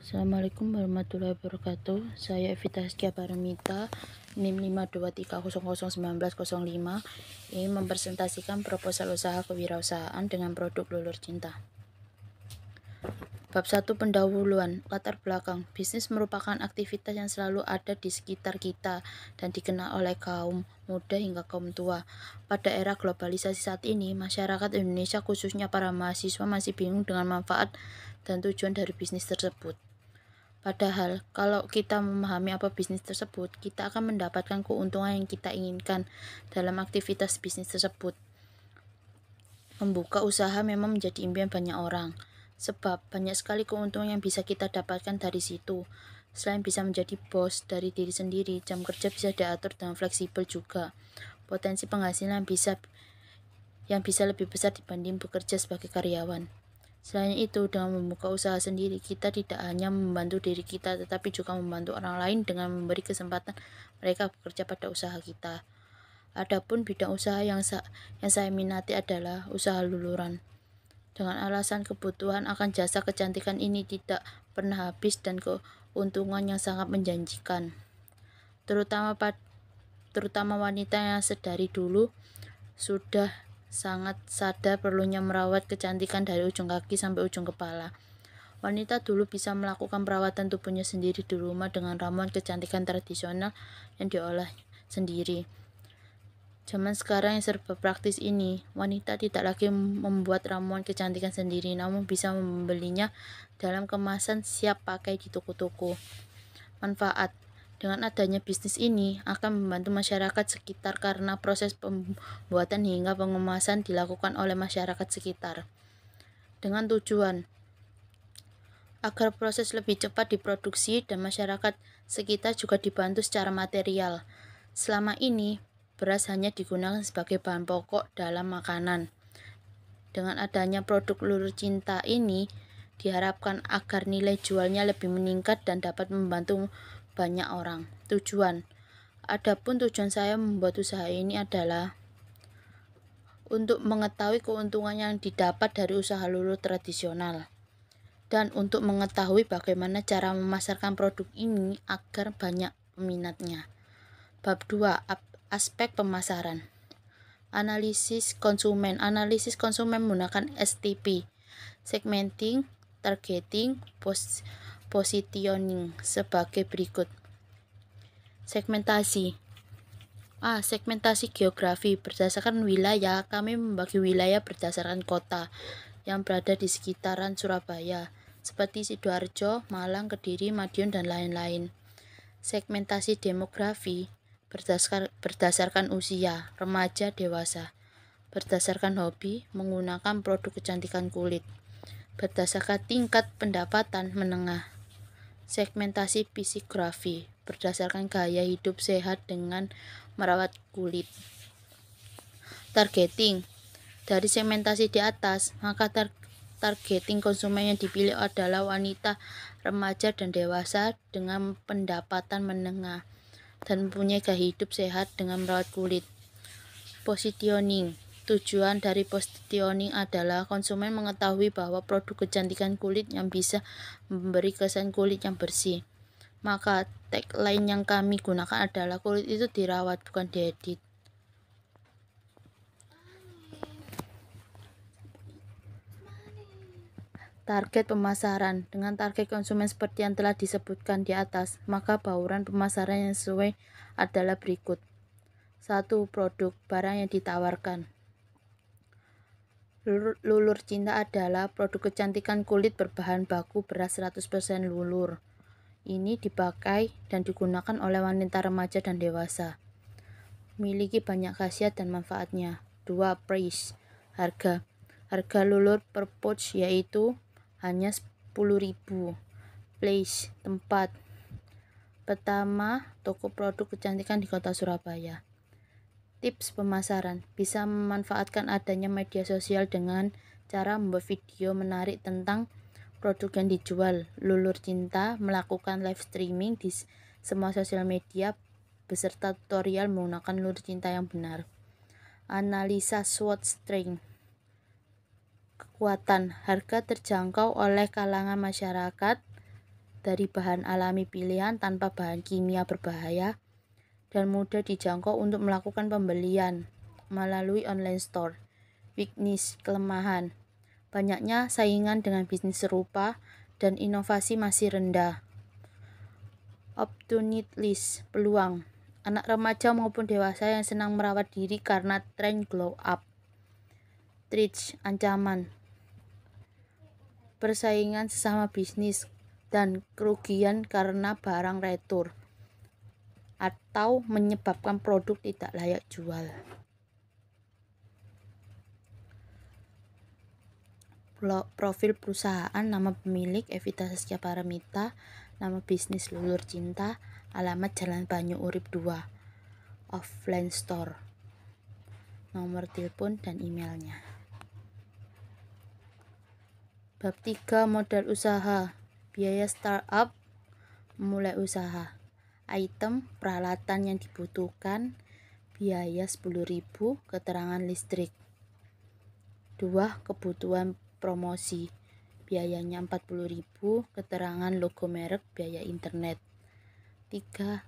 Assalamualaikum warahmatullahi wabarakatuh. Saya Evita Askia Paramita, NIM 523001905, ingin mempresentasikan proposal usaha kewirausahaan dengan produk Lulur Cinta. Bab 1, pendahuluan. Latar belakang. Bisnis merupakan aktivitas yang selalu ada di sekitar kita dan dikenal oleh kaum muda hingga kaum tua. Pada era globalisasi saat ini, masyarakat Indonesia khususnya para mahasiswa masih bingung dengan manfaat dan tujuan dari bisnis tersebut. Padahal, kalau kita memahami apa bisnis tersebut, kita akan mendapatkan keuntungan yang kita inginkan dalam aktivitas bisnis tersebut. Membuka usaha memang menjadi impian banyak orang, sebab banyak sekali keuntungan yang bisa kita dapatkan dari situ. Selain bisa menjadi bos dari diri sendiri, jam kerja bisa diatur dengan fleksibel juga. Potensi penghasilan yang bisa lebih besar dibanding bekerja sebagai karyawan. Selain itu, dengan membuka usaha sendiri, kita tidak hanya membantu diri kita, tetapi juga membantu orang lain dengan memberi kesempatan mereka bekerja pada usaha kita. Adapun bidang usaha yang saya minati adalah usaha luluran. Dengan alasan kebutuhan akan jasa kecantikan ini tidak pernah habis dan keuntungan yang sangat menjanjikan. Terutama wanita yang sedari dulu sudah sangat sadar perlunya merawat kecantikan dari ujung kaki sampai ujung kepala. Wanita dulu bisa melakukan perawatan tubuhnya sendiri di rumah dengan ramuan kecantikan tradisional yang diolah sendiri. Zaman sekarang yang serba praktis ini, wanita tidak lagi membuat ramuan kecantikan sendiri, namun bisa membelinya dalam kemasan siap pakai di toko-toko. Manfaat. Dengan adanya bisnis ini akan membantu masyarakat sekitar karena proses pembuatan hingga pengemasan dilakukan oleh masyarakat sekitar. Dengan tujuan agar proses lebih cepat diproduksi dan masyarakat sekitar juga dibantu secara material. Selama ini, beras hanya digunakan sebagai bahan pokok dalam makanan. Dengan adanya produk Lulur Cinta ini, diharapkan agar nilai jualnya lebih meningkat dan dapat membantu banyak orang. Tujuan. Adapun tujuan saya membuat usaha ini adalah untuk mengetahui keuntungan yang didapat dari usaha lulur tradisional dan untuk mengetahui bagaimana cara memasarkan produk ini agar banyak peminatnya. Bab 2, aspek pemasaran. Analisis konsumen menggunakan STP, segmenting, targeting, positioning sebagai berikut. Segmentasi. Segmentasi geografi. Berdasarkan wilayah, kami membagi wilayah berdasarkan kota yang berada di sekitaran Surabaya, seperti Sidoarjo, Malang, Kediri, Madiun, dan lain-lain. Segmentasi demografi berdasarkan usia, remaja, dewasa. Berdasarkan hobi, menggunakan produk kecantikan kulit. Berdasarkan tingkat pendapatan menengah. Segmentasi psikografi berdasarkan gaya hidup sehat dengan merawat kulit. Targeting. Dari segmentasi di atas, maka targeting konsumen yang dipilih adalah wanita, remaja, dan dewasa dengan pendapatan menengah dan mempunyai gaya hidup sehat dengan merawat kulit. Positioning. Tujuan dari positioning adalah konsumen mengetahui bahwa produk kecantikan kulit yang bisa memberi kesan kulit yang bersih. Maka tagline yang kami gunakan adalah kulit itu dirawat, bukan diedit. Target pemasaran. Dengan target konsumen seperti yang telah disebutkan di atas, maka bauran pemasaran yang sesuai adalah berikut. 1. Produk barang yang ditawarkan. Lulur Cinta adalah produk kecantikan kulit berbahan baku beras 100% lulur. Ini dipakai dan digunakan oleh wanita, remaja, dan dewasa. Memiliki banyak khasiat dan manfaatnya. 2. Price. Harga lulur per pouch yaitu hanya 10.000. Place. Tempat. Pertama, toko produk kecantikan di kota Surabaya. Tips pemasaran. Bisa memanfaatkan adanya media sosial dengan cara membuat video menarik tentang produk yang dijual. Lulur Cinta melakukan live streaming di semua sosial media beserta tutorial menggunakan Lulur Cinta yang benar. Analisa SWOT strength. Kekuatan. Harga terjangkau oleh kalangan masyarakat. dari bahan alami pilihan tanpa bahan kimia berbahaya, dan mudah dijangkau untuk melakukan pembelian melalui online store. Weakness, kelemahan. Banyaknya saingan dengan bisnis serupa dan inovasi masih rendah. Opportunities, peluang. Anak remaja maupun dewasa yang senang merawat diri karena tren glow up. Threats, ancaman. Persaingan sesama bisnis dan kerugian karena barang retur atau menyebabkan produk tidak layak jual. Profil perusahaan, nama pemilik Evita Saskia Paramita, nama bisnis Lulur Cinta, alamat Jalan Banyu Urip 2, offline store, nomor telepon dan emailnya. Bab 3, modal usaha, biaya startup, memulai usaha. Item, peralatan yang dibutuhkan, biaya 10.000, keterangan listrik. 2. Kebutuhan promosi, biayanya 40.000, keterangan logo merek, biaya internet. 3.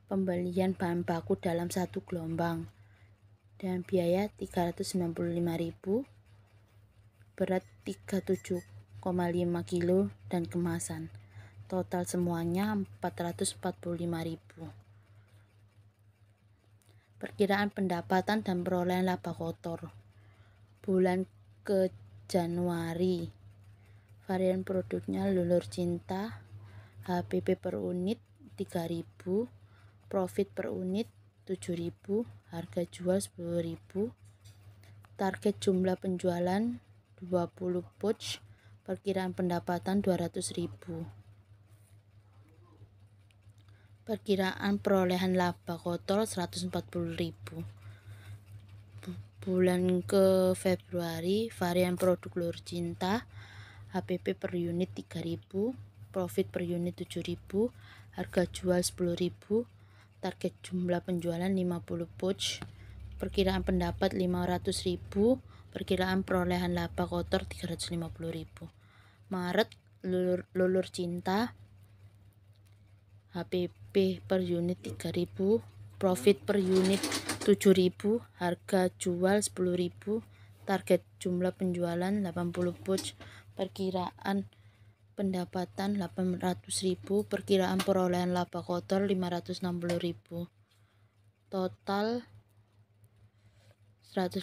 Pembelian bahan baku dalam satu gelombang dan biaya 395.000, berat 37,5 kilo dan kemasan. Total semuanya 445.000. Perkiraan pendapatan dan perolehan laba kotor. Bulan ke Januari, varian produknya Lulur Cinta, HPP per unit 3.000, profit per unit 7.000, harga jual 10.000, target jumlah penjualan 20 pouch, perkiraan pendapatan 200.000. Perkiraan perolehan laba kotor 140.000. Bulan ke Februari, varian produk Lulur Cinta, HPP per unit 3.000, profit per unit 7.000, harga jual 10.000, target jumlah penjualan 50 pouch, perkiraan pendapat 500.000, perkiraan perolehan laba kotor 350.000. Maret, Lulur Cinta, HPP per unit 3.000, profit per unit 7.000, harga jual 10.000, target jumlah penjualan 80 pouch, perkiraan pendapatan 800.000, perkiraan perolehan laba kotor 560.000. Total 150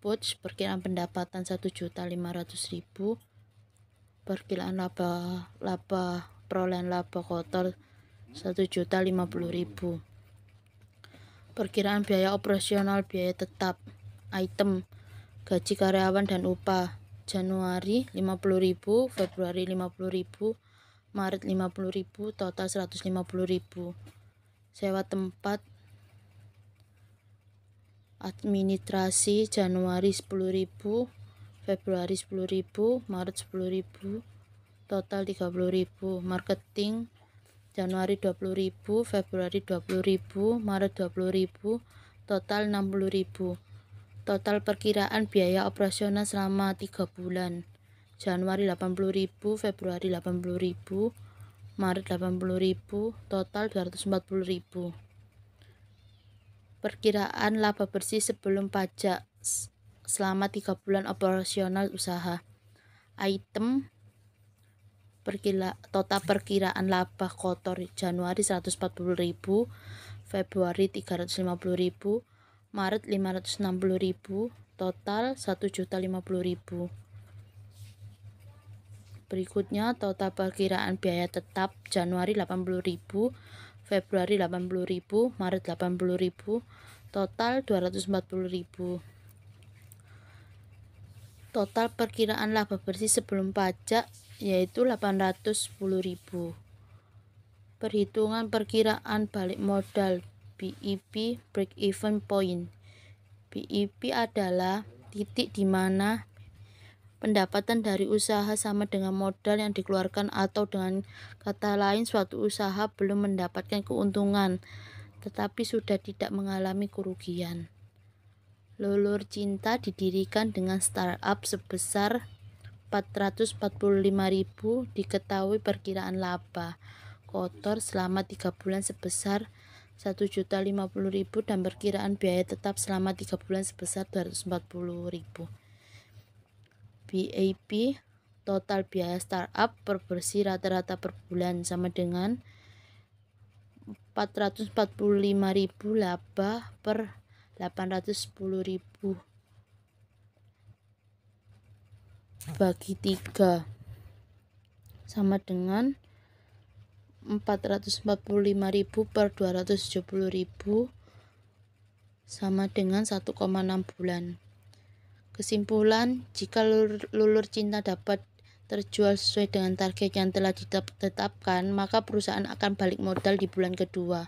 pouch, perkiraan pendapatan 1.500.000, perkiraan perolehan laba kotor 1.050.000. Perkiraan biaya operasional, biaya tetap. Item, gaji karyawan dan upah. Januari 50.000, Februari 50.000, Maret 50.000, total 150.000. Sewa tempat administrasi Januari 10.000, Februari 10.000, Maret 10.000, total 30.000. Marketing Januari 20.000, Februari 20.000, Maret 20.000, total 60.000. Total perkiraan biaya operasional selama 3 bulan. Januari 80.000, Februari 80.000, Maret 80.000, total 240.000. Perkiraan laba bersih sebelum pajak selama 3 bulan operasional usaha. Item, total perkiraan laba kotor Januari 140.000, Februari 350.000, Maret 560.000, total 1.050.000. Berikutnya total perkiraan biaya tetap Januari 80.000, Februari 80.000, Maret 80.000, total 240.000. Total perkiraan laba bersih sebelum pajak yaitu 810.000. Perhitungan perkiraan balik modal BEP, break even point. BEP adalah titik di mana pendapatan dari usaha sama dengan modal yang dikeluarkan, atau dengan kata lain suatu usaha belum mendapatkan keuntungan tetapi sudah tidak mengalami kerugian. Lulur Cinta didirikan dengan startup sebesar 445.000. Diketahui perkiraan laba kotor selama 3 bulan sebesar 1.050.000 dan perkiraan biaya tetap selama 3 bulan sebesar 240.000. BAP total biaya startup per bersih rata-rata per bulan sama dengan 445.000 laba per 810.000 bagi 3 sama dengan 445.000 per 270.000 sama dengan 1,6 bulan. Kesimpulan, jika lulur cinta dapat terjual sesuai dengan target yang telah ditetapkan, maka perusahaan akan balik modal di bulan kedua.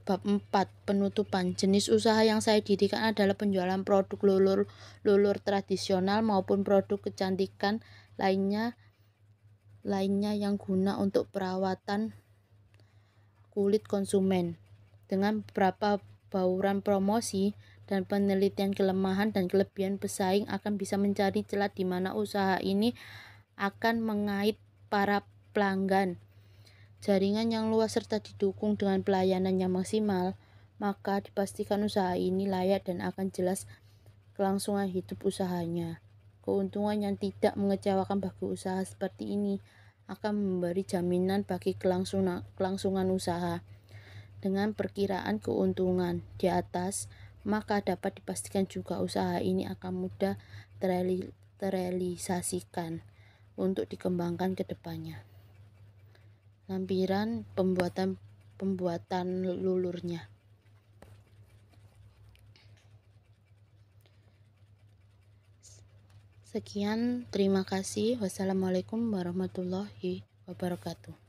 Bab 4. Penutupan. Jenis usaha yang saya dirikan adalah penjualan produk lulur tradisional maupun produk kecantikan lainnya yang guna untuk perawatan kulit konsumen. Dengan beberapa bauran promosi dan penelitian kelemahan dan kelebihan pesaing akan bisa mencari celah di mana usaha ini akan mengait para pelanggan. Jaringan yang luas serta didukung dengan pelayanan yang maksimal, maka dipastikan usaha ini layak dan akan jelas kelangsungan hidup usahanya. Keuntungan yang tidak mengecewakan bagi usaha seperti ini akan memberi jaminan bagi kelangsungan usaha. Dengan perkiraan keuntungan di atas, maka dapat dipastikan juga usaha ini akan mudah terrealisasikan untuk dikembangkan ke depannya. Lampiran pembuatan lulurnya. Sekian, terima kasih. Wassalamualaikum warahmatullahi wabarakatuh.